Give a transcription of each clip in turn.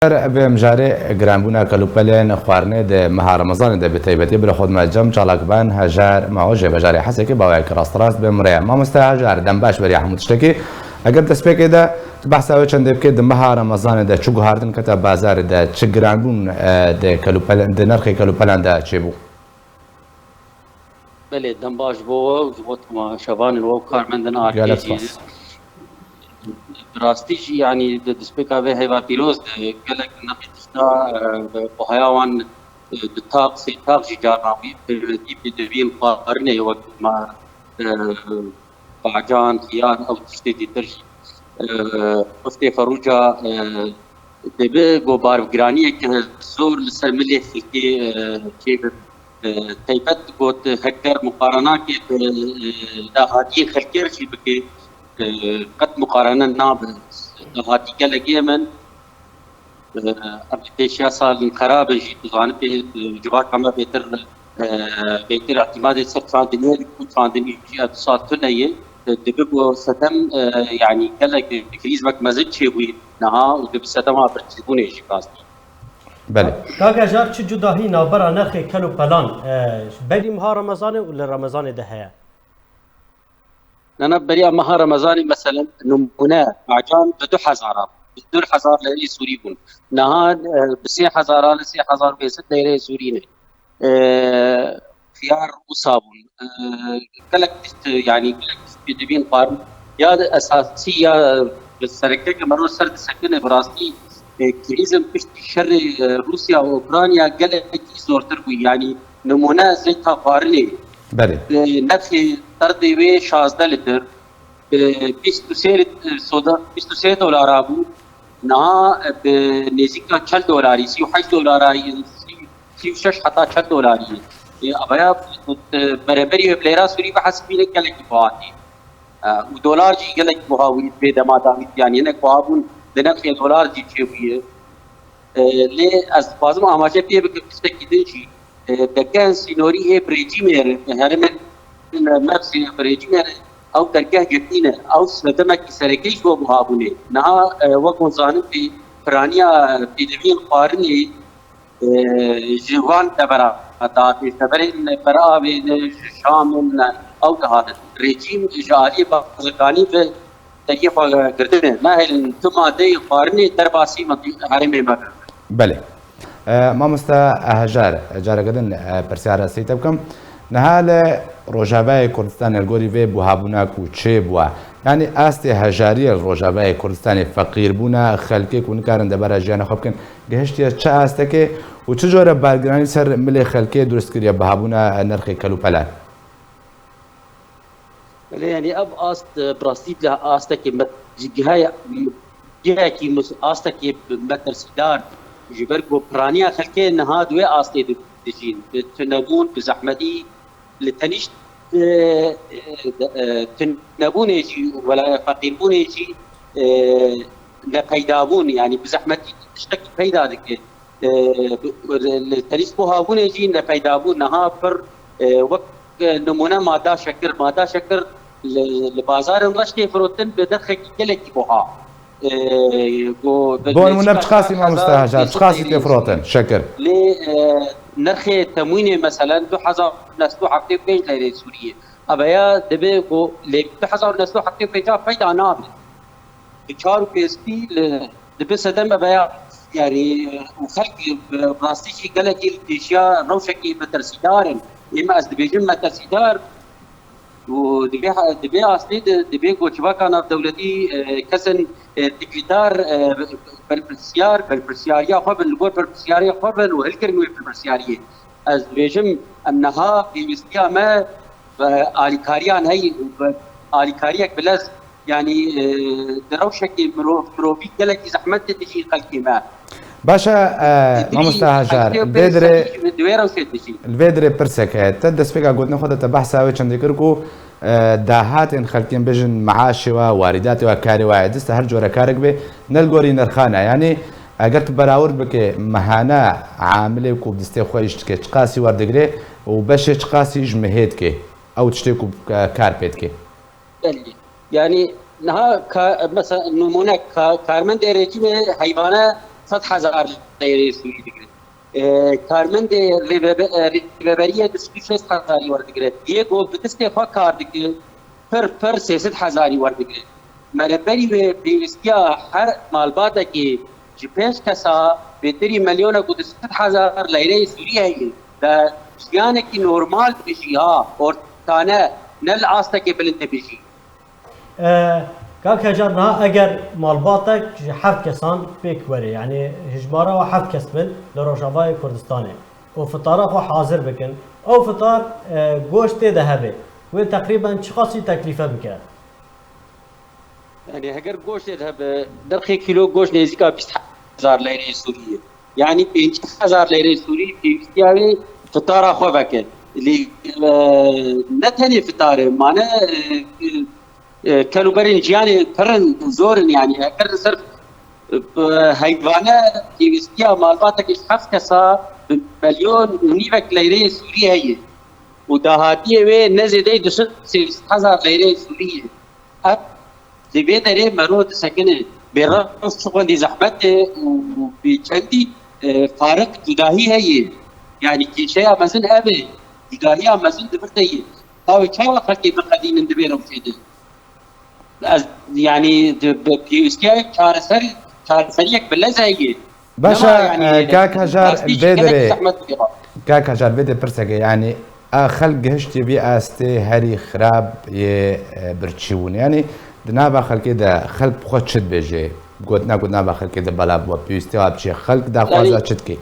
بمجاري گرانبونا کلوپلین خوارنه ده ماه رمضان ده بتایبتی بر خود مجم چالاکبان هجار معوجه بجاری حسی که باوی کراستراس بمریا ما مستعجر دم باش بری حمود شتکی اگر تسبیک ده بحث اوی چند بکه ده ماه رمضان ده چو گهاردن کتا بازار ده چه گرانبون ده کلوپلین ده نرخ کلوپلین ده چه بو؟ بله دم باش بو زبط ما شبان و کارمندان آرکیجی راستیش يعني دسبيكا به هيبا بيروز قالك نقيتنا وحيوان دتاق سيتاق جارناوي في دبين قارنه وقت ما باجان خيار او تشتي درجي وفتي فروجا دبي جو بارف جرانيه زور لسملي في كيف تيبت قوت هكتر مقارنه كيف دا هاتي خلكير شي بكي قد مقارنة ناب هاتي كلا من ابتداشيا صار خراب جي تزان في جوات كما بيتر اعتماد سر دنيا كان دنيا جي اتصال تنيه دبو ستم يعني كلا كريز مك مزج شي وي نها ودب ستم برتبونه جي قاصدي بله كاغا جار چ جداهي نابرا نرخ كلو بلان بدي مها رمضان ولا رمضان ده أنا بريء مها رمضاني مثلا نمونا عجان بدو حزارات بدو حزار لي سوريون نهان بسي حزاران لسي حزار بيست لي سوريين خيار وصابون كلك يعني بدبين قارن يا أساسية بالسركة كمرو سرد سكنة براستي كريزم بشت شر روسيا وأوكرانيا قالك زورتر يعني نمونا زيتها قارني بله نفخي طردي وي 16 لتر 23 سودا 23 دولار ابو نا بنزيكا 4 دولار 38 دولار 36 حتى 4 دولار ابيا برابري بليرا سوري بحسب لك لك بواتي ودولار جي لك بوهاوي بدما دامت يعني انك بوابون دنخي دولار جي تشويه لي از بازم اماجه بيه بكستكيدن جي دكان سينوري بريجيمير هرمن نفسي بريجيمير او درجه جتينه او سدمك سركيش وبهابوني نها وكون زانن في فرانيا في دبين قارني جوان تبرا حتى تبرين برا بين شام او هذا ريجيم جاري بازكاني في تكيف قردنه ما هي ثم دي قارني درباسي هرمي ما بله مامۆستا هەژار جارەگەدن پرسیارە سەیتە بکەم نەها ڕۆژاوای کوردستانی ئەلگۆری وێ بوو هابووناک و چێ بووە یانی ئاستی هەژاریە ڕۆژاوای کوردستانی فەقیر بوونە خەلکێک و نکارن دەبارە ژیانە خۆ بکەن گەهشتە چه ئاستەکێ و چ جۆرە بارگرانی سەر ملێ خەلکێ دروستکردە بەهابوونە نرخی کەلوپەلان يعني اب است براستيد لها استك جهاي جهاكي استك مترسدار جبركو برانيا خلكي نهاد وي استي دجين تنبون بزحمتي لتنيش تنبون يجي ولا فقيرون يجي لقيدابون يعني بزحمتي تشتكي فايدا دك لتنيش بوهابون يجي لقيدابون نها بر وقت نمونه مادا شكر لبازار رشتي فروتن بدخل كلكي بوها بون منە بچقاسی مامۆستا هەژار چقاسی تێفرۆتن شەکر لێ نرخی تەموینێ مەسەلەن 2975 لەرێ سووریە ئەبەیە دەبێ بۆ لێ 2975 پەیدا نابێت چار و پێستی دەبێ سەدەم ئەبەیە یاری خەڵکی ڕاستیشی گەلێکی تێشیا ڕەوشێکی مەترسیدارن ئێمە ئەس دەبێژم مەترسیدار ودبي اصلي دبي كوتشباكا ناف دولتي كسن ديكليتار بالبرسياريا قبل الجول بالبرسياريا قبل وهالكلمه بالبرسياريه از بيجم انها في مستيا ما اليكاريان هي اليكاريك بلاز يعني دروشك مروفي قالك زحمت تجي خلقي ما باشا مامۆستا هەژار البێدرێ پرسێکە تە دەستپێکا گوتنە خۆدەتە بەحساوی چەندی کرد و داهاتێن خەلکێن بژن معاشەوە واریداتەوە کاری وایە دەستە هەر جۆرە کارێک بێ نەلگۆری نرخانە یعنی ئەگەر تو بەراورد بکێ مەهانە عاملێک و دەستێ خۆی شتکێ چقاسی وەردەگرێ و بەشێ چقاسی ژمەهێتکێ ئەو شتێک و کار پێتکێ يعني نها مثلا نمونه كارمن دريجي حيوانه 100,000 ليره سوري دقرت کارمند ریبریه 26,000 ورد گرفت یک و بتسته کار دکه پر 300,000 ورد گرفت مربری و پیوستیا هر مالباتا که جپیش کسا بهتری میلیون کو 100,000 لیره سوری هایی دا شیانه که نورمال بشی ها ارتانه نل آستا که بلند بشی كاك هجار نها اگر مالباتك حف كسان بيك وري يعني هجمارة وحف كسبن لروجافاي كردستاني وفطارة خو حاضر بكن او فطار گوشت ذهبي وتقريبا شخصي تكلفة بك يعني هجر گوشت ذهب درخي كيلو گوشت نزيكا 20,000 ليرة سورية يعني 5,000 ليرة سورية في استياوي فطارة خو بكن اللي نتني فطارة معناه كانوا برين جياني فرن زورن يعني اگر صرف حيوانه كيستيا مالباتك الحف كسا مليون ونيفك ليره سورية هي ودهاتيه وي نزيده 200,000 ليره سورية دبي دري مرود سكنه برف شغل دي زحمته وبيجندي فارق جداهي هي يعني كي شيء مزن ابي جداهي مزن دبرتي او تشاو خلكي بقدين دبيرو فيدي يعني بيوسكي شارسريك باللزاية باشا كاك هجار بدري كاك هجار بدري برسك يعني خلق هشتي بي استي هري خراب برتشون يعني دنابا خلق كده خلق بخوت شد بيجي قلنا باخل كده بلا بيوستي وابشي خلق دا خوازا شدكي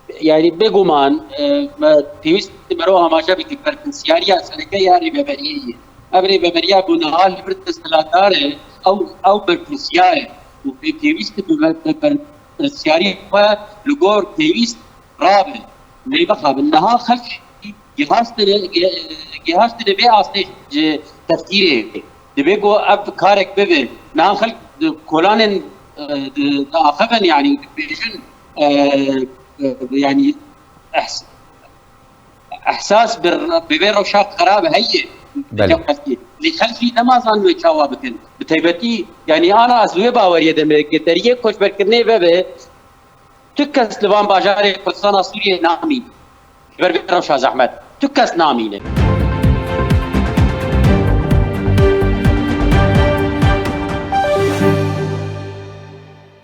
يعني بيقومان بيوست مروها ما شابك بركنسياريا سنكي يعني ببرية ابري ببريا بنهال برت استلاتاره او بركنسياري وفي بيوست بركنسياري لغور بيوست رابع اللي بخا بالنهار خلق جهاز تبي اصلي تفكيري دبيجو اب كارك بيبي نعم خلق كولان اخفن يعني بيجن يعني احساس ببيرو شاق قرابه هي اللي خلفي نمازان ويتشاوا بكن بتيبتي يعني انا ازوي باوريه دمك تريه كوش بركني بيبي تكس لبان باجاري كردستان سوريا نامي بيرو شاز احمد تكس نامينه